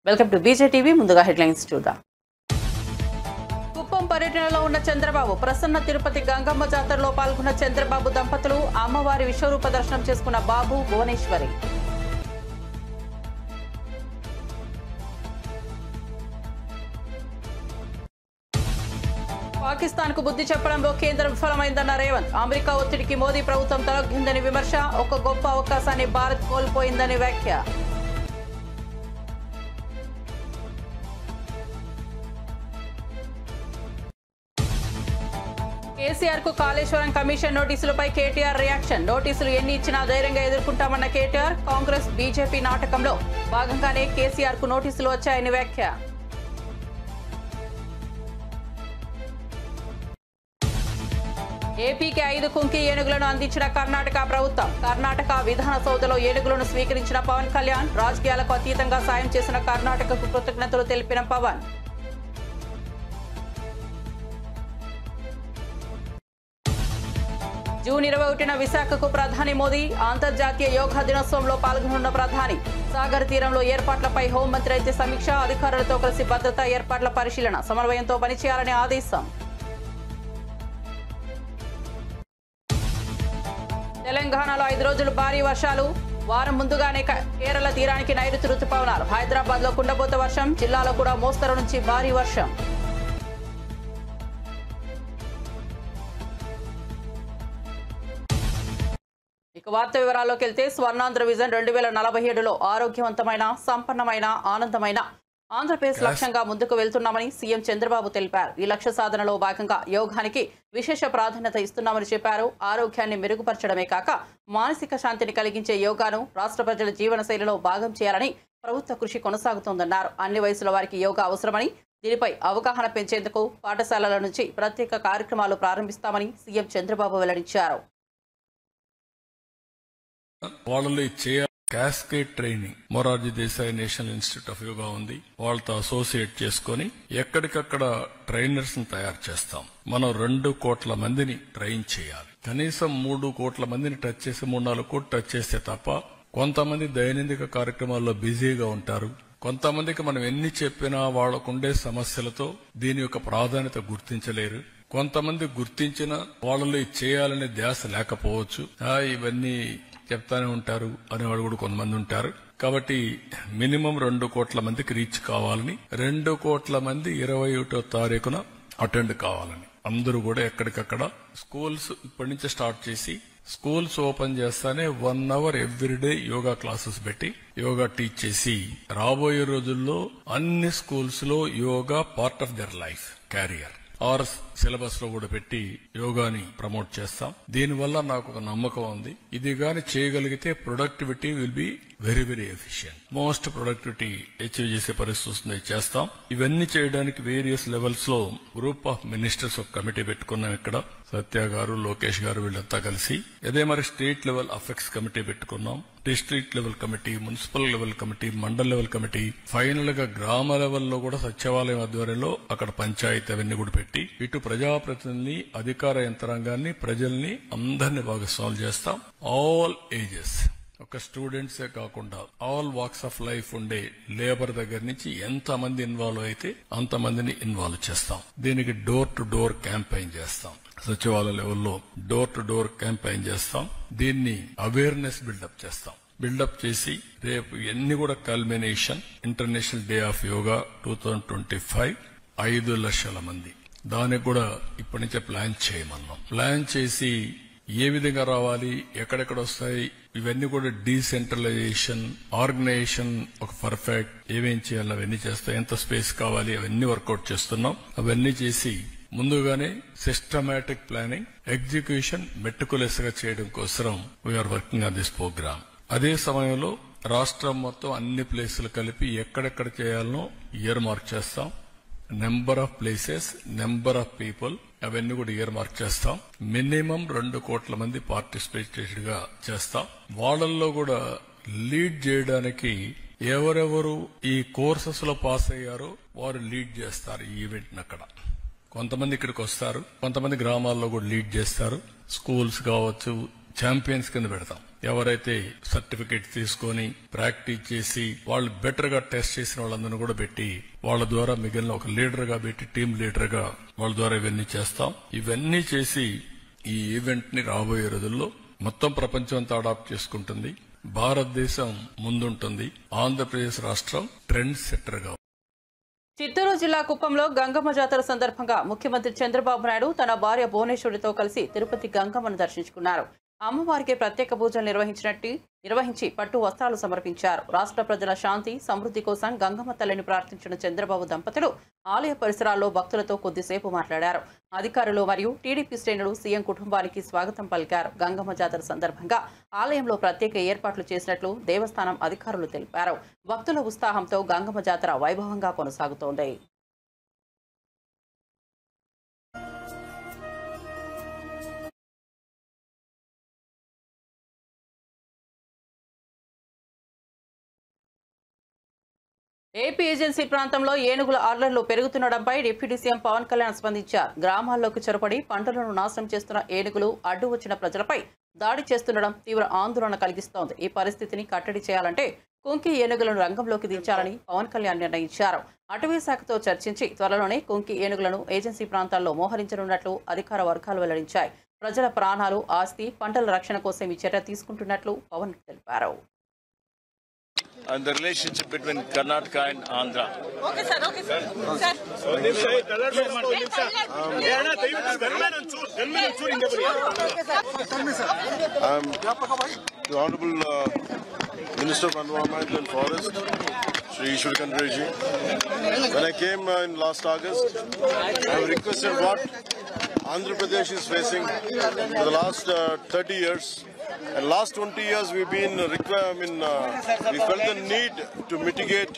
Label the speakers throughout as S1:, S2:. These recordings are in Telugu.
S1: Welcome to బీజేటీవీ. ముందుగా హెడ్లైన్స్ చూద్దాం. కుప్పం పర్యటనలో ఉన్న చంద్రబాబు, ప్రసన్న తిరుపతి గంగమ్మ జాతరలో పాల్గొన్న చంద్రబాబు దంపతులు, అమ్మవారి విశ్వరూప దర్శనం చేసుకున్న బాబు, భువనేశ్వరి. పాకిస్తాన్ కు బుద్ధి చెప్పడంలో కేంద్రం విఫలమైందన్న రేవంత్. అమెరికా ఒత్తిడికి మోదీ ప్రభుత్వం తలొగ్గిందని విమర్శ. ఒక గొప్ప అవకాశాన్ని భారత్ కోల్పోయిందని వ్యాఖ్య. కేసీఆర్ కు కాళేశ్వరం కమిషన్ నోటీసులపై కేటీఆర్ రియాక్షన్. నోటీసులు ఎన్ని ఇచ్చినా ధైర్యంగా ఎదుర్కొంటామన్న కేటీఆర్. కాంగ్రెస్ బీజేపీ నాటకంలో భాగంగానే కేసీఆర్ కు నోటీసులు వచ్చాయని వ్యాఖ్య. ఏపీకి 5 కుంకి ఏనుగులను అందించిన కర్ణాటక ప్రభుత్వం. కర్ణాటక విధాన సౌధలో ఏనుగులను స్వీకరించిన పవన్ కళ్యాణ్. రాజకీయాలకు అతీతంగా సాయం చేసిన కర్ణాటకకు కృతజ్ఞతలు తెలిపిన పవన్. జూన్ 21న విశాఖకు ప్రధాని మోదీ. అంతర్జాతీయ యోగా దినోత్సవంలో పాల్గొనున్న ప్రధాని. సాగర్ తీరంలో ఏర్పాట్లపై హోంమంత్రి అయితే సమీక్ష. అధికారులతో కలిసి భద్రతా ఏర్పాట్ల పరిశీలన. సమన్వయంతో పనిచేయాలని ఆదేశం. తెలంగాణలో 5 రోజులు భారీ వర్షాలు. వారం ముందుగానే కేరళ తీరానికి నైరుతి రుతుపవనాలు. హైదరాబాద్ లో కుండపోత వర్షం. జిల్లాలో కూడా మోస్తరు నుంచి భారీ వర్షం. ఇక వార్త వివరాల్లోకి వెళ్తే, స్వర్ణాంధ్ర విజన్ 2047లో ఆరోగ్యవంతమైన, సంపన్నమైన, ఆనందమైన ఆంధ్రప్రదేశ్ లక్ష్యంగా ముందుకు వెళ్తున్నామని సీఎం చంద్రబాబు తెలిపారు. ఈ లక్ష్య సాధనలో భాగంగా యోగానికి విశేష ప్రాధాన్యత ఇస్తున్నామని చెప్పారు. ఆరోగ్యాన్ని మెరుగుపరచడమే కాక మానసిక శాంతిని కలిగించే యోగాను రాష్ట్ర ప్రజల జీవన శైలిలో భాగం చేయాలని ప్రభుత్వ కృషి కొనసాగుతోందన్నారు. అన్ని వయసుల వారికి యోగా అవసరమని, దీనిపై అవగాహన పెంచేందుకు పాఠశాలల నుంచి ప్రత్యేక కార్యక్రమాలు ప్రారంభిస్తామని సీఎం చంద్రబాబు వెల్లడించారు.
S2: Cascade training Morarji Desai national institute of yoga ఉంది. వాళ్ళతో అసోసియేట్ చేసుకుని ఎక్కడికక్కడ ట్రైనర్స్ ని తయారు చేస్తాం. మనం 2 కోట్ల మందిని ట్రైన్ చేయాలి. కనీసం 3 కోట్ల మందిని టచ్ చేసి 3-4 కోట్లు టచ్ చేస్తే తప్ప, కొంతమంది దైనందిక కార్యక్రమాల్లో బిజీగా ఉంటారు. కొంతమందికి మనం ఎన్ని చెప్పినా వాళ్లకుండే సమస్యలతో దీని యొక్క ప్రాధాన్యత గుర్తించలేరు. కొంతమంది గుర్తించిన వాళ్ళలో చేయాలనే ధ్యాస లేకపోవచ్చు. ఇవన్నీ చెప్తానే ఉంటారు అనేవాడు కూడా కొంతమంది ఉంటారు. కాబట్టి మినిమం 2 కోట్ల మందికి రీచ్ కావాలని, 2 కోట్ల మంది 21వ తారీఖున అటెండ్ కావాలని అందరూ కూడా ఎక్కడికక్కడ స్కూల్స్ ఇప్పటి నుంచి స్టార్ట్ చేసి, స్కూల్స్ ఓపెన్ చేస్తానే 1 అవర్ ఎవ్రీడే యోగా క్లాసెస్ పెట్టి యోగా టీచ్ చేసి, రాబోయే రోజుల్లో అన్ని స్కూల్స్ లో yoga part of their life career or syllabus లో కూడా పెట్టి యోగాని ప్రమోట్ చేస్తాం. దీనివల్ల నాకు ఒక నమ్మకం ఉంది. ఇది గాని చేయగలిగితే productivity will be very very efficient. Most productivity achieve చేసే పరిస్థితి వస్తుంది, చేస్తాం. ఇవన్నీ చేయడానికి వేరియస్ లెవెల్స్ లో గ్రూప్ ఆఫ్ మినిస్టర్స్ ఒక కమిటీ పెట్టుకున్నాం. ఇక్కడ సత్య గారు, లోకేష్ గారు వీళ్ళంతా కలిసి. అదే మరి స్టేట్ లెవెల్ అఫెక్ట్స్ కమిటీ పెట్టుకున్నాం. District level committee, municipal level committee, mandal level committee, final గా గ్రామ లెవెల్లో కూడా సచివాలయం ఆధ్వర్యంలో అక్కడ పంచాయతీ అవన్నీ కూడా పెట్టి, ఇటు ప్రజాప్రతినిధుల్ని, అధికార యంత్రాంగాన్ని, ప్రజల్ని అందరినీ భాగస్వాములు చేస్తాం. ఆల్ ఏజెస్, ఒక స్టూడెంట్సే కాకుండా ఆల్ వాక్స్ ఆఫ్ లైఫ్ ఉండే లేబర్ దగ్గర నుంచి ఎంతమంది ఇన్వాల్వ్ అయితే అంతమందిని ఇన్వాల్వ్ చేస్తాం. దీనికి డోర్ టు డోర్ క్యాంపెయిన్ చేస్తాం. సచివాలయ లెవెల్లో డోర్ టు డోర్ క్యాంపెయిన్ చేస్తాం. దీన్ని అవేర్నెస్ బిల్డప్ చేస్తాం. బిల్డప్ చేసి రేపు ఎన్ని కూడా culmination international day of yoga 2025 5 లక్షల మంది. దానికి కూడా ఇప్పటి నుంచే ప్లాన్ చేయమన్నాం. ప్లాన్ చేసి ఏ విధంగా రావాలి, ఎక్కడెక్కడ వస్తాయి, ఇవన్నీ కూడా డీసెంట్రలైజేషన్, ఆర్గనైజేషన్ ఒక పర్ఫెక్ట్ ఏమేం చేయాలి అవన్నీ చేస్తాం. ఎంత స్పేస్ కావాలి అవన్నీ వర్కౌట్ చేస్తున్నాం. అవన్నీ చేసి ముందుగానే సిస్టమాటిక్ ప్లానింగ్, ఎగ్జిక్యూషన్ మెట్టుకులెస్ గా చేయడం కోసం we are working on this program. అదే సమయంలో రాష్ట్రం మొత్తం అన్ని ప్లేసులు కలిపి ఎక్కడెక్కడ చేయాలనో ఇయర్ మార్క్ చేస్తాం. Number of places, number of people అవన్నీ కూడా ఇయర్ మార్క్ చేస్తాం. మినిమం 2 కోట్ల మంది పార్టిసిపేటెడ్ గా చేస్తాం. వాళ్ళల్లో కూడా లీడ్ చేయడానికి ఎవరెవరు ఈ కోర్సెస్ లో పాస్ అయ్యారో వారు లీడ్ చేస్తారు ఈ ఈవెంట్. అక్కడ కొంతమంది ఇక్కడికి వస్తారు, కొంతమంది గ్రామాల్లో కూడా లీడ్ చేస్తారు. స్కూల్స్ కావచ్చు, ఛాంపియన్స్ కింద పెడతాం. ఎవరైతే సర్టిఫికేట్ తీసుకొని ప్రాక్టీస్ చేసి వాళ్ళు బెటర్ గా టెస్ట్ చేసిన వాళ్ళందరినీ కూడా పెట్టి వాళ్ళ ద్వారా మిగిలిన ఒక లీడర్ గా పెట్టి టీం లీడర్ గా వాళ్ళ ద్వారా ఇవన్నీ చేస్తాం. ఇవన్నీ చేసి ఈ ఈవెంట్ ని రాబోయే రోజుల్లో మొత్తం ప్రపంచం అంతా అడాప్ట్ చేసుకుంటుంది. భారతదేశం ముందుంటుంది. ఆంధ్రప్రదేశ్ రాష్ట్రం ట్రెండ్ సెట్టర్ గా.
S1: చిత్తూరు జిల్లా కుప్పంలో గంగమ్మ జాతర సందర్భంగా ముఖ్యమంత్రి చంద్రబాబు నాయుడు తన భార్య భువనేశ్వరితో కలిసి తిరుపతి గంగమ్మను దర్శించుకున్నారు. అమ్మవారికి ప్రత్యేక పూజలు నిర్వహించి పట్టు వస్త్రాలు సమర్పించారు. రాష్ట్ర ప్రజల శాంతి సమృద్ధి కోసం గంగమ్మ తల్లిని ప్రార్థించిన చంద్రబాబు దంపతులు ఆలయ పరిసరాల్లో భక్తులతో కొద్దిసేపు మాట్లాడారు. అధికారులు మరియు టీడీపీ శ్రేణులు సీఎం కుటుంబానికి స్వాగతం పలికారు. గంగమ్మ జాతర సందర్భంగా ఆలయంలో ప్రత్యేక ఏర్పాట్లు చేసినట్లు దేవస్థానం అధికారులు తెలిపారు. భక్తుల ఉత్సాహంతో గంగమ్మ జాతర వైభవంగా కొనసాగుతోంది. ఏపీ ఏజెన్సీ ప్రాంతంలో ఏనుగుల అల్లర్లు పెరుగుతుండటంపై డిప్యూటీ సీఎం పవన్ కళ్యాణ్ స్పందించారు. గ్రామాల్లోకి చొరబడి పంటలను నాశనం చేస్తున్న ఏనుగులు అడ్డు వచ్చిన ప్రజలపై దాడి చేస్తుండడం తీవ్ర ఆందోళన కలిగిస్తోంది. ఈ పరిస్థితిని కట్టడి చేయాలంటే కుంకి ఏనుగులను రంగంలోకి దించాలని పవన్ కళ్యాణ్ నిర్ణయించారు. అటవీ శాఖతో చర్చించి త్వరలోనే కుంకి ఏనుగులను ఏజెన్సీ ప్రాంతాల్లో మోహరించనున్నట్లు అధికార వర్గాలు వెల్లడించాయి. ప్రజల ప్రాణాలు, ఆస్తి, పంటల రక్షణ కోసం ఈ చర్య తీసుకుంటున్నట్లు పవన్ తెలిపారు.
S3: And the relationship between Karnataka and Andhra.
S4: Okay, sir. Sir.
S5: I'm the Honorable Minister of Environment and Forest, Shri Ishwar Reji. When I came in last August, I have requested what Andhra Pradesh is facing for the last 30 years. And last 20 years we've been we felt the need to mitigate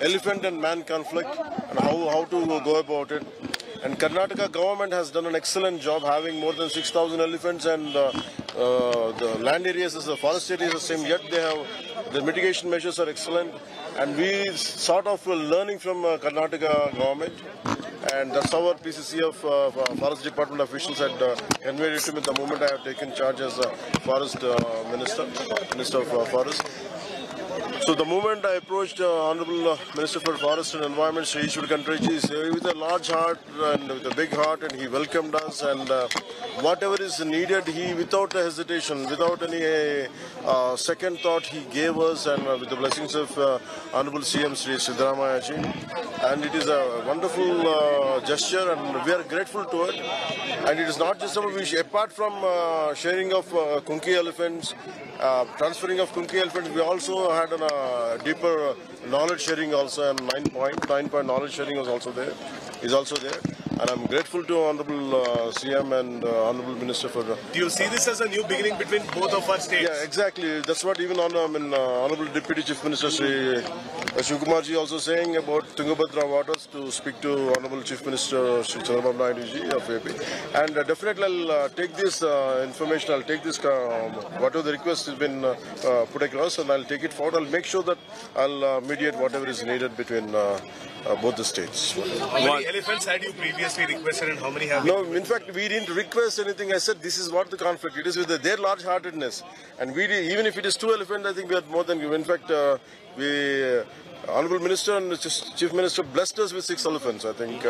S5: elephant and man conflict and how to go about it. And Karnataka government has done an excellent job, having more than 6,000 elephants, and the land areas, the forest areas are same, yet they have the mitigation measures are excellent. And we sort of learning from Karnataka government. And that's how our PCC of Forest Department officials had conveyed it to me the moment I have taken charge as Forest Minister of Forest. So the moment I approached Honorable Minister for Forest and Environment, Shri Ishwar Reji, with a large heart and with a big heart, and he welcomed us, and whatever is needed, he without hesitation, without any second thought, he gave us, and with the blessings of Honorable CM Shri Siddaramaiah ji. And it is a wonderful gesture, and we are grateful to it. And it is not just about, apart from sharing of Kunki elephants, transferring of Kunki elephants, we also had a deeper knowledge sharing also, and 9-point knowledge sharing is also there. And I'm grateful to Honorable CM and Honorable Minister for.
S6: Do you see this as a new beginning between both of our states?
S5: Yeah, exactly. That's what even Honorable Deputy Chief Minister Shri Shivakumar ji also saying about Tungabhadra waters, to speak to Honorable Chief Minister Shri Chandrababu Naidu ji of AP. And definitely I'll take this information, I'll take this, whatever the request has been put across, and I'll take it forward. I'll make sure that I'll mediate whatever is needed between both the states.
S6: How many elephants had you previously requested, and how many have
S5: No, in fact, we didn't request anything. I said this is what the conflict. It is with their large-heartedness. And even if it is 2 elephants, I think we had more than you. In fact, Honorable Minister and Chief Minister blessed us with 6 elephants, I think,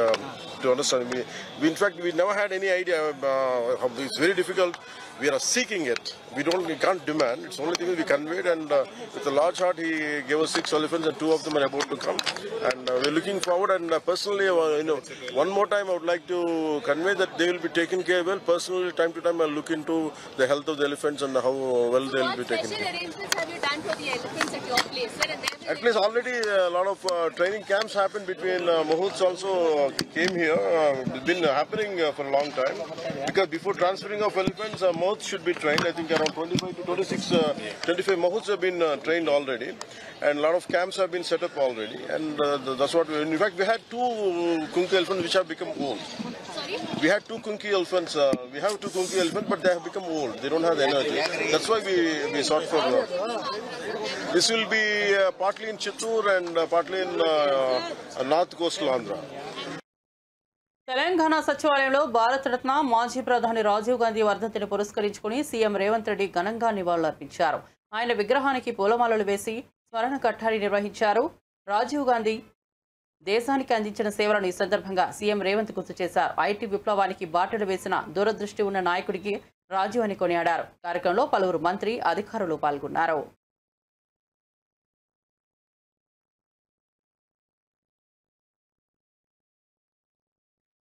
S5: to understand. In fact, we never had any idea. It's very difficult. We are seeking it. We can't demand. It's the only thing we conveyed, and with a large heart, he gave us 6 elephants, and 2 of them are about to come. And we're looking forward. And personally, one more time, I would like to convey that they will be taken care well. Personally, time to time, I'll look into the health of the elephants and how well they will be taken care.
S4: What special arrangements have you done for the elephants at your place, sir?
S5: At least already a lot of training camps happened between Mahoots also came here. It's been happening for a long time, because before transferring of elephants, Mahoots should be trained. I think around 25 to 25 Mahoots have been trained already, and a lot of camps have been set up already. And that's what in fact we had 2 Kunki elephants which have become old.
S4: Sorry?
S5: We had 2 Kunki elephants. We have 2 Kunki elephants, but they have become old. They don't have the energy. That's why we sought for. This will be partly in Chittoor and partly in North Coastal Andhra.
S1: Telangana సచివాలయంలో భారతరత్న మాజీ ప్రధాని రాజీవ్ గాంధీ వర్ధంతిని పురస్కరించుకుని సీఎం రేవంత్ రెడ్డి ఘనంగా నివాళులర్పించారు. ఆయన విగ్రహానికి పూలమాలలు వేసి స్మరణ ఘట్టాన్ని నిర్వహించారు. రాజీవ్ గాంధీ దేశానికి అందించిన సేవలను ఈ సందర్భంగా సీఎం రేవంత్ గుర్తు చేశారు. ఐటీ విప్లవానికి బాటలు వేసిన దూరదృష్టి ఉన్న నాయకుడికి రాజీవ్ అని కొనియాడారు. కార్యక్రమంలో పలువురు మంత్రి, అధికారులు పాల్గొన్నారు.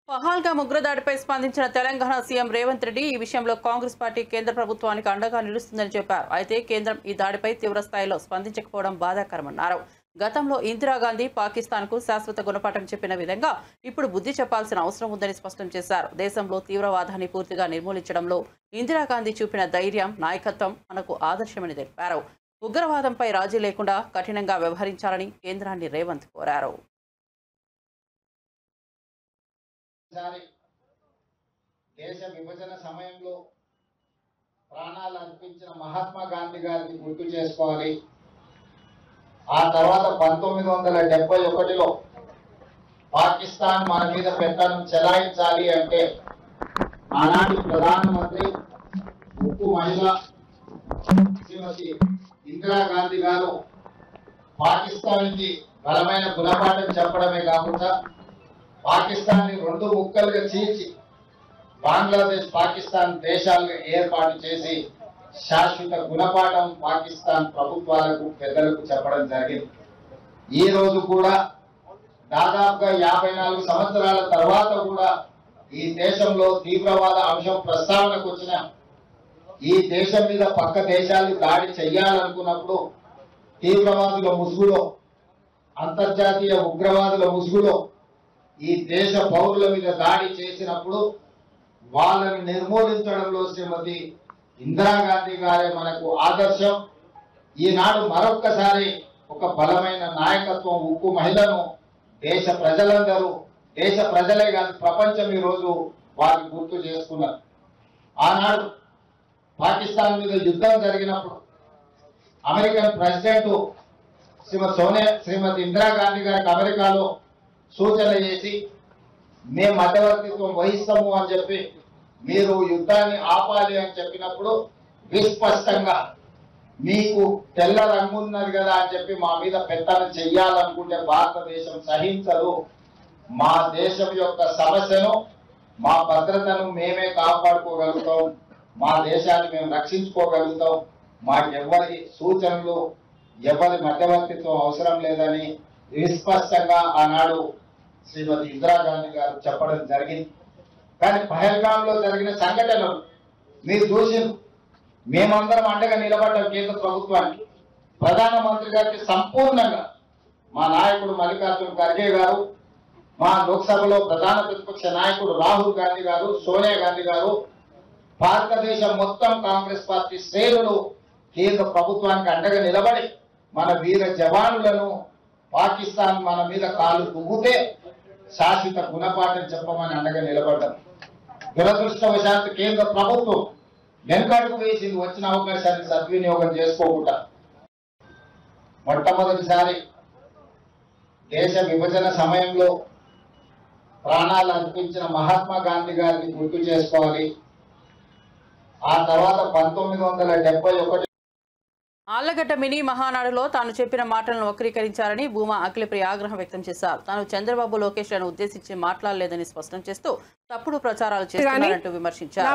S1: పహల్గామ్ ఉగ్రదాడిపై స్పందించిన తెలంగాణ సీఎం రేవంత్ రెడ్డి ఈ విషయంలో కాంగ్రెస్ పార్టీ కేంద్ర ప్రభుత్వానికి అండగా నిలుస్తుందని చెప్పారు. అయితే కేంద్రం ఈ దాడిపై తీవ్ర స్థాయిలో స్పందించకపోవడం బాధాకరమన్నారు. గతంలో ఇందిరాగాంధీ పాకిస్తాన్కు శాశ్వత గుణపాఠం చెప్పిన విధంగా ఇప్పుడు బుద్ధి చెప్పాల్సిన అవసరం ఉందని స్పష్టం చేశారు. దేశంలో తీవ్రవాదాన్ని పూర్తిగా నిర్మూలించడంలో ఇందిరాగాంధీ చూపిన ధైర్యం, నాయకత్వం మనకు ఆదర్శమని తెలిపారు. ఉగ్రవాదంపై రాజీ లేకుండా కఠినంగా వ్యవహరించాలని కేంద్రాన్ని రేవంత్ కోరారు.
S7: దేశ విభజన సమయంలో ప్రాణాలు అర్పించిన మహాత్మా గాంధీ గారిని గుర్తు చేసుకోవాలి. ఆ తర్వాత 1971లో పాకిస్తాన్ మన మీద పెత్తనం చెలాయించాలి అంటే ఆనాటి ప్రధానమంత్రి ఉక్కు మహిళ శ్రీమతి ఇందిరాగాంధీ గారు పాకిస్తాన్కి బలమైన గుణపాఠం చెప్పడమే కాకుండా పాకిస్తాన్ని 2 ముక్కలుగా చీల్చి బంగ్లాదేశ్, పాకిస్తాన్ దేశాలుగా ఏర్పాటు చేసి శాశ్వత గుణపాఠం పాకిస్తాన్ ప్రభుత్వాలకు, పెద్దలకు చెప్పడం జరిగింది. ఈ రోజు కూడా దాదాపుగా 54 సంవత్సరాల తర్వాత కూడా ఈ దేశంలో తీవ్రవాద అంశం ప్రస్తావనకు వచ్చిన ఈ దేశం మీద పక్క దేశాలు దాడి చెయ్యాలనుకున్నప్పుడు తీవ్రవాదుల ముసుగులో, అంతర్జాతీయ ఉగ్రవాదుల ముసుగులో ఈ దేశ పౌరుల మీద దాడి చేసినప్పుడు వాళ్ళని నిర్మూలించడంలో శ్రీమతి ఇందిరాగాంధీ గారే మనకు ఆదర్శం. ఈనాడు మరొక్కసారి ఒక బలమైన నాయకత్వం, ఉక్కు మహిళను దేశ ప్రజలందరూ, దేశ ప్రజలే కాదు ప్రపంచం ఈరోజు వారిని గుర్తు చేసుకున్నారు. ఆనాడు పాకిస్తాన్ మీద యుద్ధం జరిగినప్పుడు అమెరికన్ ప్రెసిడెంట్ శ్రీమతి ఇందిరాగాంధీ గారికి అమెరికాలో సూచన చేసి మేము మధ్యవర్తిత్వం వహిస్తాము అని చెప్పి మీరు యుద్ధాన్ని ఆపాలి అని చెప్పినప్పుడు విస్పష్టంగా మీకు తెల్ల రంగు ఉన్నది కదా అని చెప్పి మా మీద పెత్తనం చెయ్యాలనుకుంటే భారతదేశం సహించదు. మా దేశం యొక్క సమస్యను, మా భద్రతను మేమే కాపాడుకోగలుగుతాం, మా దేశాన్ని మేము రక్షించుకోగలుగుతాం, మాకెవ్వరి సూచనలు, ఎవరి మధ్యవర్తిత్వం అవసరం లేదని విస్పష్టంగా ఆనాడు శ్రీమతి ఇందిరాగాంధీ గారు చెప్పడం జరిగింది. కానీ పహల్గాంలో జరిగిన సంఘటనలు మీరు చూసి మేమందరం అండగా నిలబడ్డాం కేంద్ర ప్రభుత్వానికి, ప్రధానమంత్రి గారికి సంపూర్ణంగా మా నాయకుడు మల్లికార్జున ఖర్గే గారు, మా లోక్సభలో ప్రధాన ప్రతిపక్ష నాయకుడు రాహుల్ గాంధీ గారు, సోనియా గాంధీ గారు, భారతదేశం మొత్తం కాంగ్రెస్ పార్టీ శ్రేణులు కేంద్ర ప్రభుత్వానికి అండగా నిలబడి మన వీర జవానులను పాకిస్తాన్ మన మీద కాలు దువ్వుతే శాశ్వత గుణపాఠం చెప్పమని అండగా నిలబడ్డాం. దురదృష్టవశాత్తు కేంద్ర ప్రభుత్వం వెనుకడుగు వేసింది, వచ్చిన అవకాశాన్ని సద్వినియోగం చేసుకోకుండా. మొట్టమొదటిసారి దేశ విభజన సమయంలో ప్రాణాలు అర్పించిన మహాత్మా గాంధీ గారిని గుర్తు చేసుకోవాలి. ఆ తర్వాత 1971
S1: ఆళ్లగడ్డ మినీ మహానాడులో తాను చెప్పిన మాటలను వక్రీకరించారని భూమా అఖిలప్రియ ఆగ్రహం వ్యక్తం చేశారు. తాను చంద్రబాబు, లోకేష్లను ఉద్దేశించి మాట్లాడలేదని స్పష్టం చేస్తూ తప్పుడు ప్రచారాలు చేస్తున్నారంటూ విమర్శించారు.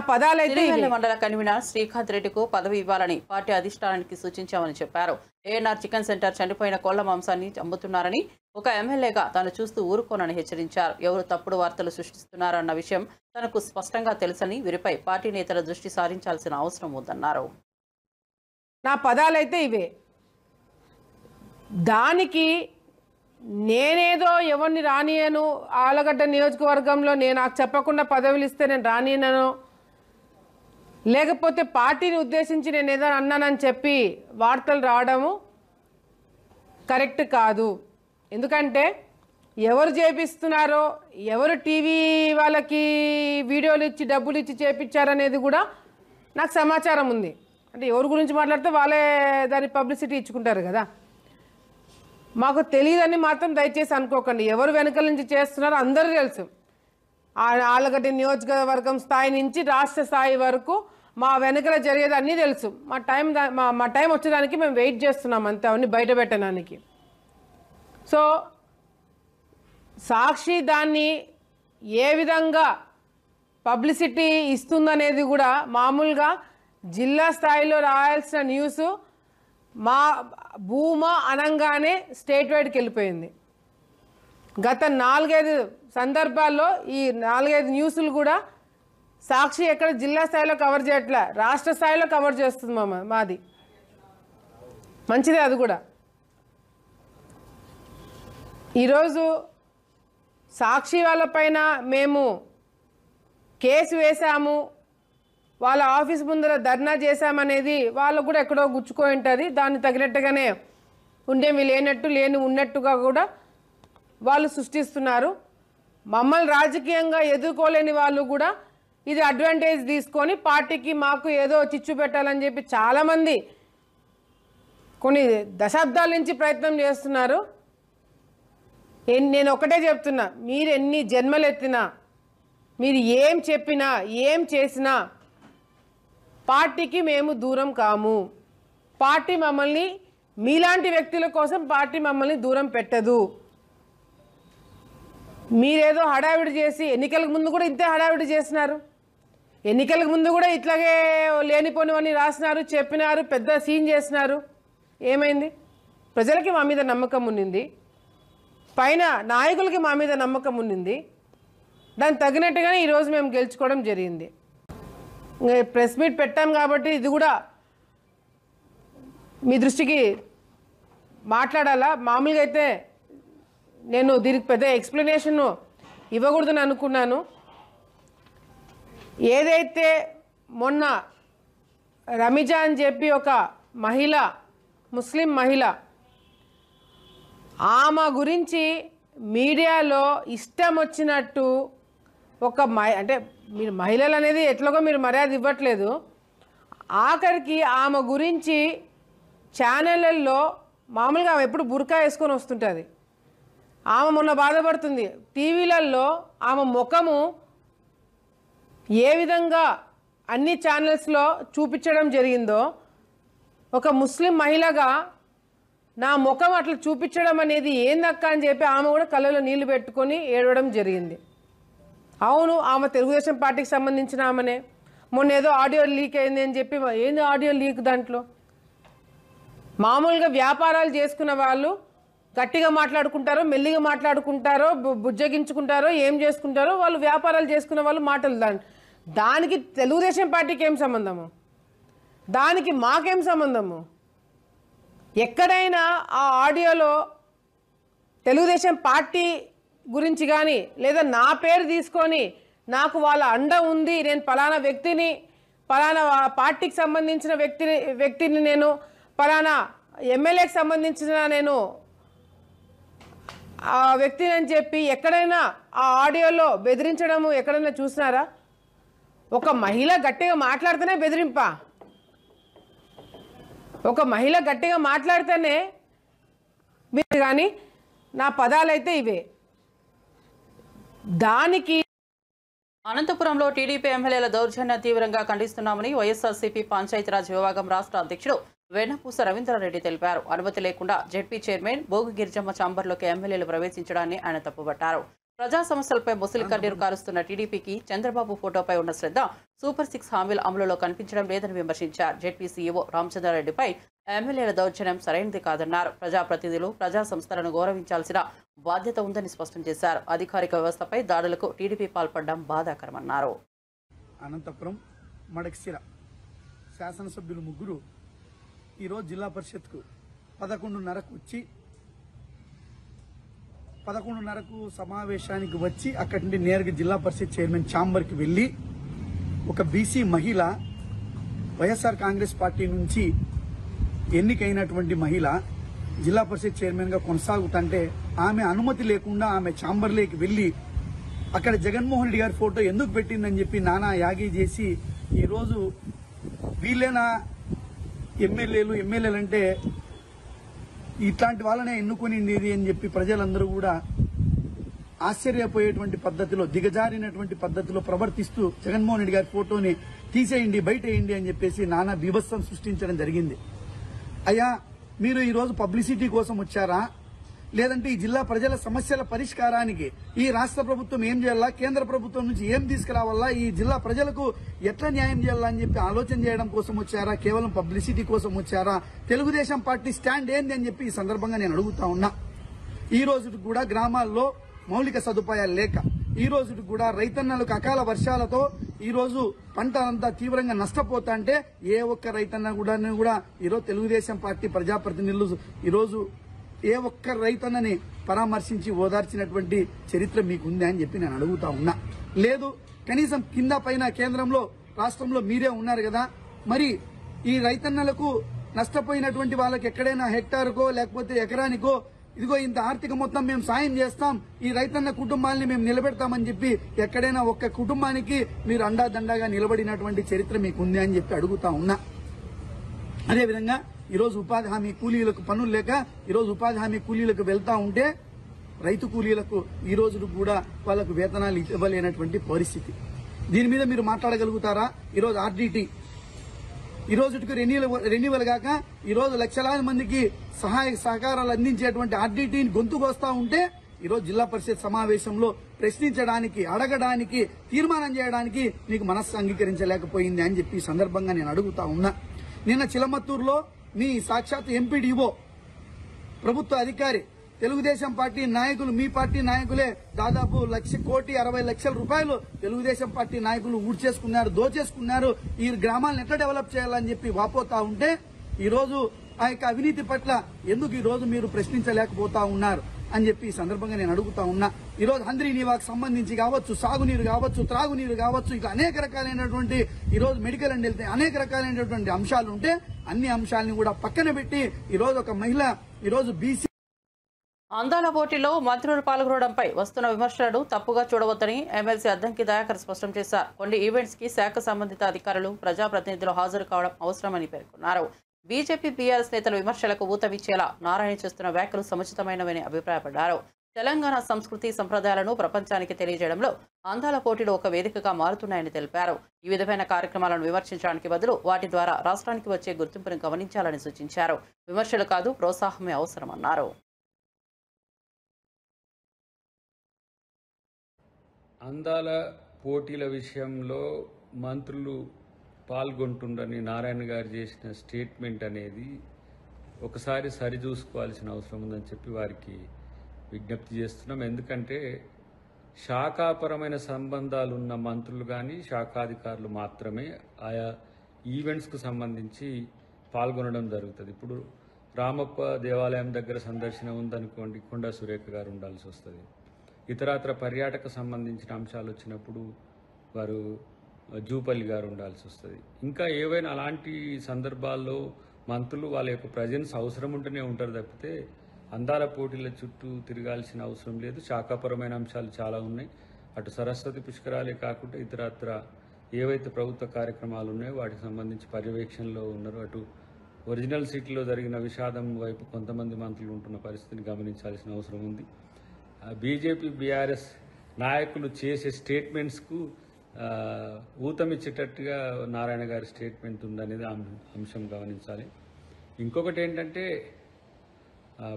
S1: సిరివెల్ల మండల కన్వీనర్ శ్రీకాంత్ రెడ్డికు పదవి ఇవ్వాలని పార్టీ అధిష్టానానికి సూచించామని చెప్పారు. ఏఎన్ఆర్ చికెన్ సెంటర్ చనిపోయిన కోళ్ల మాంసాన్ని అమ్ముతున్నారని ఒక ఎమ్మెల్యేగా తాను చూస్తూ ఊరుకోనని హెచ్చరించారు. ఎవరు తప్పుడు వార్తలు సృష్టిస్తున్నారన్న విషయం తనకు స్పష్టంగా తెలుసని, వీరిపై పార్టీ నేతల దృష్టి సారించాల్సిన అవసరం ఉందన్నారు.
S8: నా పదాలైతే ఇవే. దానికి నేనేదో ఎవరిని రానియను, ఆలగడ్డ నియోజకవర్గంలో నాకు చెప్పకుండా పదవులు ఇస్తే నేను రానియనను, లేకపోతే పార్టీని ఉద్దేశించి నేను ఏదో అన్నానని చెప్పి వార్తలు రావడము కరెక్ట్ కాదు. ఎందుకంటే ఎవరు చేపిస్తున్నారో, ఎవరు టీవీ వాళ్ళకి వీడియోలు ఇచ్చి డబ్బులు ఇచ్చి చేపించారనేది కూడా నాకు సమాచారం ఉంది. అంటే ఎవరి గురించి మాట్లాడితే వాళ్ళే దాని పబ్లిసిటీ ఇచ్చుకుంటారు కదా. మాకు తెలియదని మాత్రం దయచేసి అనుకోకండి. ఎవరు వెనకాల నుంచి చేస్తున్నారో అందరూ తెలుసు. ఆలగడ్డ నియోజకవర్గం స్థాయి నుంచి రాష్ట్ర స్థాయి వరకు మా వెనకల జరిగేది అన్నీ తెలుసు. మా టైం వచ్చేదానికి మేము వెయిట్ చేస్తున్నాం అంతే, అవన్నీ బయట పెట్టడానికి. సో సాక్షి దాన్ని ఏ విధంగా పబ్లిసిటీ ఇస్తుందనేది కూడా మామూలుగా జిల్లా స్థాయిలో రాయాల్సిన న్యూస్ మా భూమా అనంగానే స్టేట్ వైడ్కి వెళ్ళిపోయింది. గత 4-5 సందర్భాల్లో ఈ 4-5 న్యూస్లు కూడా సాక్షి ఎక్కడ జిల్లా స్థాయిలో కవర్ చేయట్లే, రాష్ట్ర స్థాయిలో కవర్ చేస్తుంది మాది. మంచిదే అది కూడా. ఈరోజు సాక్షి వాళ్ళపైన మేము కేసు వేసాము, వాళ్ళ ఆఫీస్ ముందర ధర్నా చేశామనేది వాళ్ళకు కూడా ఎక్కడో గుచ్చుకొని ఉంటుంది. దాన్ని తగినట్టుగానే ఉండేవి లేని ఉన్నట్టుగా కూడా వాళ్ళు సృష్టిస్తున్నారు. మమ్మల్ని రాజకీయంగా ఎదుర్కోలేని వాళ్ళు కూడా ఇది అడ్వాంటేజ్ తీసుకొని పార్టీకి మాకు ఏదో చిచ్చు పెట్టాలని చెప్పి చాలామంది కొన్ని దశాబ్దాల నుంచి ప్రయత్నం చేస్తున్నారు. నేను ఒకటే చెప్తున్నా, మీరు ఎన్ని జన్మలు ఎత్తినా, మీరు ఏం చెప్పినా ఏం చేసినా పార్టీకి మేము దూరం కాము. పార్టీ మమ్మల్ని, మీలాంటి వ్యక్తుల కోసం పార్టీ మమ్మల్ని దూరం పెట్టదు. మీరేదో హడావిడి చేసి ఎన్నికలకు ముందు కూడా ఇంతే హడావిడి చేసినారు, ఎన్నికలకు ముందు కూడా ఇట్లాగే లేనిపోనివన్నీ రాసినారు, చెప్పినారు, పెద్ద సీన్ చేసినారు. ఏమైంది? ప్రజలకి మా మీద నమ్మకం ఉన్నింది, పైన నాయకులకి మా మీద నమ్మకం ఉన్నింది. దానికి తగినట్టుగానే ఈరోజు మేము గెలుచుకోవడం జరిగింది. ప్రెస్ మీట్ పెట్టాం కాబట్టి ఇది కూడా మీ దృష్టికి మాట్లాడాలా. మామూలుగా అయితే నేను దీనికి పెద్ద ఎక్స్ప్లెనేషన్ ఇవ్వకూడదని అనుకున్నాను. ఏదైతే మొన్న రమిజా అని చెప్పి ఒక మహిళ, ముస్లిం మహిళ, ఆమె గురించి మీడియాలో ఇష్టం వచ్చినట్టు ఒక అంటే మీరు మహిళలు అనేది ఎట్లాగో మీరు మర్యాద ఇవ్వట్లేదు. ఆఖరికి ఆమె గురించి ఛానళ్ళల్లో మామూలుగా ఆమె ఎప్పుడు బుర్కా వేసుకొని వస్తుంటుంది. ఆమె మొన్న బాధపడుతుంది. టీవీలలో ఆమె ముఖము ఏ విధంగా అన్ని ఛానల్స్లో చూపించడం జరిగిందో, ఒక ముస్లిం మహిళగా నా ముఖం అట్లా చూపించడం అనేది ఏందక్క అని చెప్పి ఆమె కూడా కళ్ళలో నీళ్లు పెట్టుకొని ఏడవడం జరిగింది. అవును, ఆమె తెలుగుదేశం పార్టీకి సంబంధించిన ఆమెనే. మొన్న ఏదో ఆడియో లీక్ అయింది అని చెప్పి, ఏంది ఆడియో లీక్? దాంట్లో మామూలుగా వ్యాపారాలు చేసుకున్న వాళ్ళు గట్టిగా మాట్లాడుకుంటారో, మెల్లిగా మాట్లాడుకుంటారో, బుజ్జగించుకుంటారో, ఏం చేసుకుంటారో వాళ్ళు వ్యాపారాలు చేసుకున్న వాళ్ళు మాటలు. దానికి తెలుగుదేశం పార్టీకి ఏం సంబంధము? దానికి మాకేం సంబంధము? ఎక్కడైనా ఆ ఆడియోలో తెలుగుదేశం పార్టీ గురించి కానీ లేదా నా పేరు తీసుకొని నాకు వాళ్ళ అండ ఉంది, నేను పలానా వ్యక్తిని, పలానా పార్టీకి సంబంధించిన వ్యక్తిని, నేను పలానా ఎమ్మెల్యేకి సంబంధించిన నేను ఆ వ్యక్తిని అని చెప్పి ఎక్కడైనా ఆ ఆడియోలో బెదిరించడము ఎక్కడైనా చూసినారా? ఒక మహిళ గట్టిగా మాట్లాడితేనే బెదిరింపా? ఒక మహిళ గట్టిగా మాట్లాడితేనే మీరు కానీ నా పదాలైతే ఇవే. దానికి
S1: అనంతపురంలో టీడీపీ ఎమ్మెల్యేల దౌర్జన్యం తీవ్రంగా ఖండిస్తున్నామని వైఎస్ఆర్సీపీ పంచాయతీరాజ్ విభాగం రాష్ట్ర అధ్యక్షుడు వెన్నపూస రవీంద్రారెడ్డి తెలిపారు. అనుమతి లేకుండా జెడ్పీ చైర్మన్ బోగు గిరిజమ్మ ఛాంబర్లోకి ఎమ్మెల్యేలు ప్రవేశించడాన్ని ఆయన తప్పుపట్టారు. ప్రజా సమస్యలపై ముసలి కన్నీరు కారుస్తున్న టీడీపీకి చంద్రబాబు ఫోటోపై ఉన్న శ్రద్ధ సూపర్ 6 హామీల అమలులో కనిపించడం లేదని విమర్శించారు. జెడ్పీ సీఈఓ రామచంద్రారెడ్డిపై ఎమ్మెల్యేల దౌర్జన్యం సరైనది కాదన్నారు. ప్రజాప్రతినిధులు, ప్రజా సంస్థలను గౌరవించాల్సిన బాధ్యత ఉందని స్పష్టం చేశారు. అధికారిక వ్యవస్థపై దాడులకు టీడీపీ పాల్పడడం బాధాకరమన్నారు.
S9: అనంతపురం మడక్సిర శాసనసభ్యులు 3 ఈరోజు జిల్లా పరిషత్కు 11:30కు వచ్చి 11:30కు సమావేశానికి వచ్చి అక్కడి నుండి నేరుగా జిల్లా పరిషత్ చైర్మన్ ఛాంబర్కి వెళ్లి ఒక బీసీ మహిళ, వైఎస్ఆర్ కాంగ్రెస్ పార్టీ నుంచి ఎన్నికైనటువంటి మహిళ జిల్లా పరిషత్ చైర్మన్గా కొనసాగుతుంటే ఆమె అనుమతి లేకుండా ఆమె ఛాంబర్లోకి వెళ్లి అక్కడ జగన్మోహన్ రెడ్డి గారి ఫోటో ఎందుకు పెట్టిందని చెప్పి నానా యాగి చేసి ఈరోజు వీళ్ళేనా ఎమ్మెల్యేలు అంటే ఇట్లాంటి వాళ్ళనే ఎన్నుకునిండేది అని చెప్పి ప్రజలందరూ కూడా ఆశ్చర్యపోయేటువంటి పద్ధతిలో దిగజారినటువంటి పద్ధతిలో ప్రవర్తిస్తూ జగన్మోహన్ రెడ్డి గారి ఫోటోని తీసేయండి, బయటేయండి అని చెప్పేసి నానా బీభత్సం సృష్టించడం జరిగింది. అయ్యా, మీరు ఈరోజు పబ్లిసిటీ కోసం వచ్చారా, లేదంటే ఈ జిల్లా ప్రజల సమస్యల పరిష్కారానికి ఈ రాష్ట్ర ప్రభుత్వం ఏం చేయాలా, కేంద్ర ప్రభుత్వం నుంచి ఏం తీసుకురావాలా, ఈ జిల్లా ప్రజలకు ఎట్లా న్యాయం చేయాలా అని చెప్పి ఆలోచన చేయడం కోసం వచ్చారా, కేవలం పబ్లిసిటీ కోసం వచ్చారా? తెలుగుదేశం పార్టీ స్టాండ్ ఏంది అని చెప్పి ఈ సందర్భంగా నేను అడుగుతా ఉన్నా. ఈ రోజు కూడా గ్రామాల్లో మౌలిక సదుపాయాలు లేక, ఈ రోజు కూడా రైతన్నలకు అకాల వర్షాలతో ఈ రోజు పంట అంతా తీవ్రంగా నష్టపోతా అంటే ఏ ఒక్క రైతన్న కూడా ఈరోజు తెలుగుదేశం పార్టీ ప్రజాప్రతినిధులు ఈరోజు ఏ ఒక్క రైతన్నని పరామర్శించి ఓదార్చినటువంటి చరిత్ర మీకుంది అని చెప్పి నేను అడుగుతా ఉన్నా. లేదు, కనీసం కింద పైన కేంద్రంలో రాష్ట్రంలో మీరే ఉన్నారు కదా, మరి ఈ రైతన్నలకు నష్టపోయినటువంటి వాళ్ళకి ఎక్కడైనా హెక్టార్కో లేకపోతే ఎకరానికో ఇదిగో ఇంత ఆర్థిక మొత్తం మేము సాయం చేస్తాం, ఈ రైతన్న కుటుంబాలని మేము నిలబెడతామని చెప్పి ఎక్కడైనా ఒక్క కుటుంబానికి మీరు అండాదండాగా నిలబడినటువంటి చరిత్ర మీకుంది అని చెప్పి అడుగుతా ఉన్నా. అదేవిధంగా ఈరోజు ఉపాధి హామీ కూలీలకు పనులు లేక ఈరోజు ఉపాధి హామీ కూలీలకు వెళ్తా ఉంటే రైతు కూలీలకు ఈ రోజు కూడా వాళ్లకు వేతనాలు ఇవ్వలేనటువంటి పరిస్థితి. దీని మీద మీరు మాట్లాడగలుగుతారా? ఈరోజు ఆర్డీటీ ఈ రోజుకి రెన్యువల్ కాక ఈరోజు లక్షలాది మందికి సహాయ సహకారాలు అందించేటువంటి ఆర్డీటీని గొంతుకొస్తా ఉంటే ఈరోజు జిల్లా పరిషత్ సమావేశంలో ప్రశ్నించడానికి, అడగడానికి, తీర్మానం చేయడానికి మీకు మనస్సు అంగీకరించలేకపోయింది అని చెప్పి ఈ సందర్భంగా నేను అడుగుతా ఉన్నా. నిన్న చిలమత్తూరులో మీ సాక్షాత్ ఎంపీడీఓ ప్రభుత్వ అధికారి తెలుగుదేశం పార్టీ నాయకులు, మీ పార్టీ నాయకులే దాదాపు 1,60,00,000 రూపాయలు తెలుగుదేశం పార్టీ నాయకులు ఊడ్చేసుకున్నారు, దోచేసుకున్నారు. ఈ గ్రామాలను ఎట్లా డెవలప్ చేయాలని చెప్పి వాపోతా ఉంటే ఈ రోజు ఆ యొక్క అవినీతి పట్ల ఎందుకు ఈ రోజు మీరు ప్రశ్నించలేకపోతా ఉన్నారు అని చెప్పి ఈ సందర్భంగా నేను అడుగుతా ఉన్నా. ఈ రోజు హంద్రీ నీవాకు సంబంధించి కావచ్చు, సాగునీరు కావచ్చు, త్రాగునీరు కావచ్చు, ఇక అనేక రకాలైనటువంటి ఈ రోజు మెడికల్ అండ్ హెల్త్ అనేక రకాలైనటువంటి అంశాలు ఉంటే అన్ని అంశాలను కూడా పక్కన పెట్టి ఈ రోజు ఒక మహిళ ఈ రోజు బీసీ
S1: అందాల పోటీలో మంత్రులు పాల్గొనడంపై వస్తున్న విమర్శలను తప్పుగా చూడవద్దని ఎమ్మెల్సీ అద్దంకి దయాకర్ స్పష్టం చేశారు. కొన్ని ఈవెంట్స్ కి శాఖ సంబంధిత అధికారులు, ప్రజాప్రతినిధులు హాజరు కావడం అవసరమని పేర్కొన్నారు. బీజేపీ, బీఆర్ఎస్ నేతల విమర్శలకు ఊతమిచ్చేలా నారాయణ చేస్తున్న వ్యాఖ్యలు సముచితమైనవని అభిప్రాయపడ్డారు. తెలంగాణ సంస్కృతి సంప్రదాయాలను ప్రపంచానికి తెలియజేయడంలో అందాల పోటీలు ఒక వేదికగా మారుతున్నాయని తెలిపారు. ఈ విధమైన కార్యక్రమాలను విమర్శించడానికి బదులు వాటి ద్వారా రాష్ట్రానికి వచ్చే గుర్తింపును గమనించాలని సూచించారు. విమర్శలు కాదు, ప్రోత్సాహమే అవసరమన్నారు.
S10: అందాల పోటీల విషయంలో మంత్రులు పాల్గొంటుండని నారాయణ గారు చేసిన స్టేట్మెంట్ అనేది ఒకసారి సరిచూసుకోవాల్సిన అవసరం ఉందని చెప్పి వారికి విజ్ఞప్తి చేస్తున్నాం. ఎందుకంటే శాఖాపరమైన సంబంధాలు ఉన్న మంత్రులు కానీ శాఖాధికారులు మాత్రమే ఆయా ఈవెంట్స్కు సంబంధించి పాల్గొనడం జరుగుతుంది. ఇప్పుడు రామప్ప దేవాలయం దగ్గర సందర్శన ఉందనుకోండి, కొండా సురేఖ గారు ఉండాల్సి వస్తుంది. ఇతరత్ర పర్యాటక సంబంధించిన అంశాలు వచ్చినప్పుడు వారు జూపల్లి గారు ఉండాల్సి వస్తుంది. ఇంకా ఏవైనా అలాంటి సందర్భాల్లో మంత్రులు వాళ్ళ యొక్క ప్రజెన్స్ అవసరం ఉంటూనే ఉంటారు తప్పితే అందాల పోటీల చుట్టూ తిరగాల్సిన అవసరం లేదు. శాఖాపరమైన అంశాలు చాలా ఉన్నాయి. అటు సరస్వతి పుష్కరాలే కాకుండా ఇతరత్ర ఏవైతే ప్రభుత్వ కార్యక్రమాలు ఉన్నాయో వాటికి సంబంధించి పర్యవేక్షణలో ఉన్నారు. అటు ఒరిజినల్ సీట్లో జరిగిన విషాదం వైపు కొంతమంది మంత్రులు ఉంటున్న పరిస్థితిని గమనించాల్సిన అవసరం ఉంది. బీజేపీ, బీఆర్ఎస్ నాయకులు చేసే స్టేట్మెంట్స్కు ఊతమిచ్చేటట్టుగా నారాయణ గారి స్టేట్మెంట్ ఉందనేది అంశం గమనించాలి. ఇంకొకటి ఏంటంటే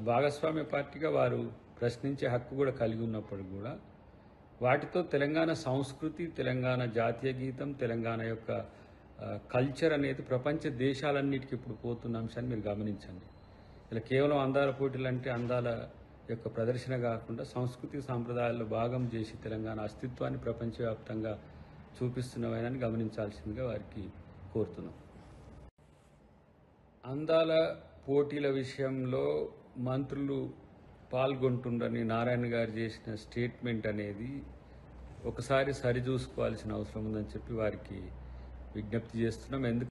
S10: భాగస్వామ్య పార్టీగా వారు ప్రశ్నించే హక్కు కూడా కలిగి ఉన్నప్పుడు కూడా వాటితో తెలంగాణ సంస్కృతి, తెలంగాణ జాతీయ గీతం, తెలంగాణ యొక్క కల్చర్ అనేది ప్రపంచ దేశాలన్నిటికీ ఇప్పుడు పోతున్న అంశాన్ని మీరు గమనించండి. ఇలా కేవలం అందాల పోటీలు అంటే అందాల యొక్క ప్రదర్శన కాకుండా సంస్కృతి సాంప్రదాయాల్లో భాగం చేసి తెలంగాణ అస్తిత్వాన్ని ప్రపంచవ్యాప్తంగా చూపిస్తున్నవని గమనించాల్సిందిగా వారికి కోరుతున్నాం. అందాల పోటీల విషయంలో మంత్రులు పాల్గొంటుండని నారాయణ గారు చేసిన స్టేట్మెంట్ అనేది ఒకసారి సరిచూసుకోవాల్సిన అవసరం ఉందని చెప్పి వారికి విజ్ఞప్తి చేస్తున్నాం. ఎందుకు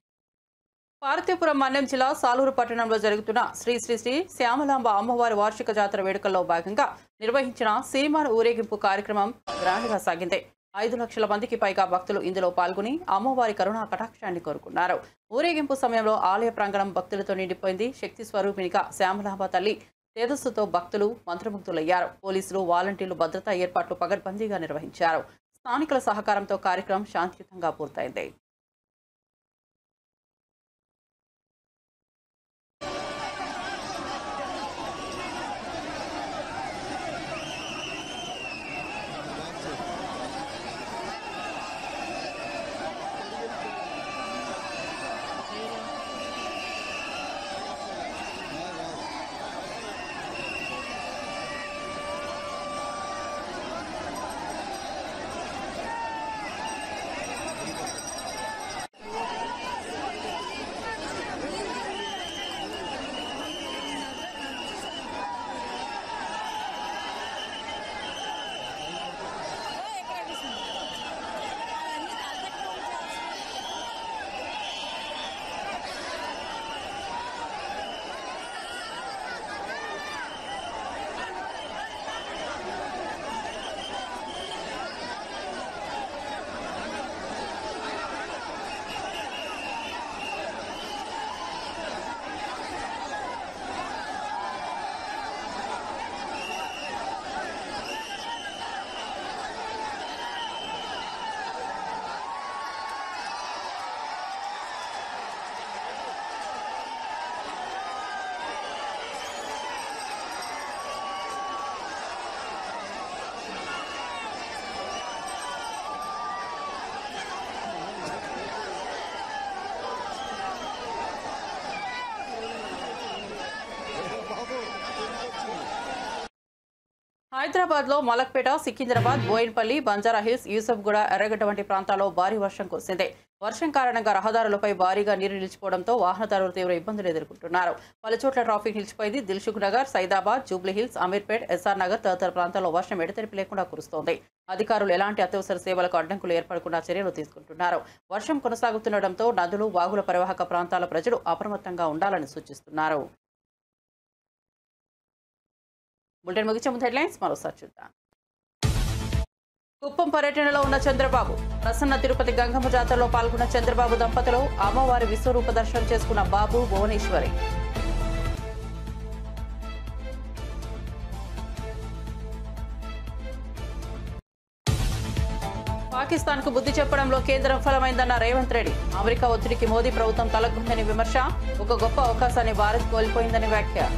S1: పార్వతీపురం మన్యం జిల్లా సాలూరు పట్టణంలో జరుగుతున్న శ్రీ శ్రీ శ్రీ శ్యామలాంబ అమ్మవారి వార్షిక జాతర వేడుకల్లో భాగంగా నిర్వహించిన సిరిమాను ఊరేగింపు కార్యక్రమం గ్రాండ్గా సాగింది. 5 లక్షల మందికి పైగా భక్తులు ఇందులో పాల్గొని అమ్మవారి కరుణా కటాక్షాన్ని కోరుకున్నారు. ఊరేగింపు సమయంలో ఆలయ ప్రాంగణం భక్తులతో నిండిపోయింది. శక్తి స్వరూపిణిగా శ్యామలాంబ తల్లి తేజస్సుతో భక్తులు మంత్రముగ్ధులయ్యారు. పోలీసులు, వాలంటీర్లు భద్రతా ఏర్పాట్లు పగడ్బందీగా నిర్వహించారు. స్థానికుల సహకారంతో కార్యక్రమం శాంతియుతంగా పూర్తయింది. హైదరాబాద్లో మలక్పేట, సికింద్రాబాద్, బోయిన్పల్లి, బంజారాహిల్స్, యూసఫ్గూడ, ఎర్రగడ్డ వంటి ప్రాంతాల్లో భారీ వర్షం కురిసింది. వర్షం కారణంగా రహదారులపై భారీగా నీరు నిలిచిపోవడంతో వాహనదారులు తీవ్ర ఇబ్బందులు ఎదుర్కొంటున్నారు. పలుచోట్ల ట్రాఫిక్ నిలిచిపోయింది. దిల్సుఖ్ నగర్, సైదాబాద్, జూబ్లీహిల్స్, అమీర్పేట్, ఎస్ఆర్ నగర్ తదితర ప్రాంతాల్లో వర్షం ఎడతెరిపి లేకుండా కురుస్తోంది. అధికారులు ఎలాంటి అత్యవసర సేవలకు అడ్డంకులు ఏర్పడకుండా చర్యలు తీసుకుంటున్నారు. వర్షం కొనసాగుతుండటంతో నదులు, వాగుల పరివాహక ప్రాంతాల ప్రజలు అప్రమత్తంగా ఉండాలని సూచిస్తున్నారు. బులెటిన్ ముగించే ముందు హెడ్లైన్స్ మరోసారి చూద్దాం. కుప్పం పర్యటనలో ఉన్న చంద్రబాబు. ప్రసన్న తిరుపతి గంగమ్మ జాతరలో పాల్గొన్న చంద్రబాబు దంపతులు అమ్మవారి విశ్వరూప దర్శనం చేసుకున్న బాబు, భువనేశ్వరి. పాకిస్తాన్ కు బుద్ధి చెప్పడంలో కేంద్రం ఫలమైందన్న రేవంత్ రెడ్డి. అమెరికా ఒత్తిడికి మోదీ ప్రభుత్వం తలగ్గుందని విమర్శ. ఒక గొప్ప అవకాశాన్ని భారత్ కోల్పోయిందని వ్యాఖ్య.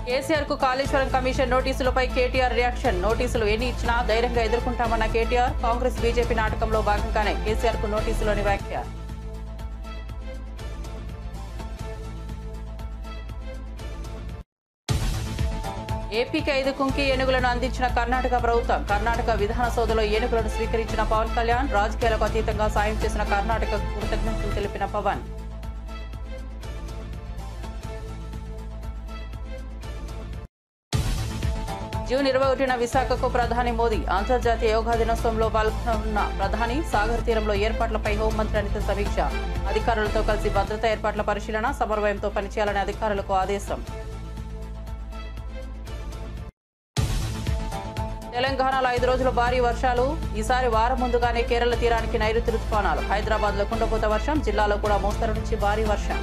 S1: కేసీఆర్ కు కాళేశ్వరం కమిషన్ నోటీసులపై కేటీఆర్ రియాక్షన్. నోటీసులు ఎన్ని ఇచ్చినా ధైర్యంగా ఎదుర్కొంటామన్న కేటీఆర్. కాంగ్రెస్, బీజేపీ నాటకంలో భాగంగానే కేసీఆర్ కు నోటీసులోని వ్యాఖ్య. ఏపీకి 5 కుంకి ఏనుగులను అందించిన కర్ణాటక ప్రభుత్వం. కర్ణాటక విధాన సౌధలో ఏనుగులను స్వీకరించిన పవన్ కళ్యాణ్. రాజకీయాలకు అతీతంగా సాయం చేసిన కర్ణాటకకు కృతజ్ఞతలు తెలిపిన పవన్. జూన్ 21న విశాఖకు ప్రధాని మోదీ. అంతర్జాతీయ యోగా దినోత్సవంలో పాల్గొన్న ప్రధాని. సాగర్ తీరంలో ఏర్పాట్లపై హోంమంత్రి అనిత సమీక్ష. అధికారులతో కలిసి భద్రతా ఏర్పాట్ల పరిశీలన, సమన్వయంతో పనిచేయాలని అధికారులకు ఆదేశం. తెలంగాణలో 5 రోజులు భారీ వర్షాలు. ఈసారి వారం ముందుగానే కేరళ తీరానికి నైరుతి రుతుపవనాలు. హైదరాబాద్లో కుండపోత వర్షం. జిల్లాలో కూడా మోస్తరు నుంచి భారీ వర్షం.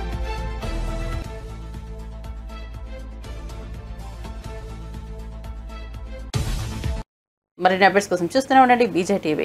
S1: మరిన్ని అప్డేట్స్ కోసం చూస్తూనే ఉండండి BJ TV.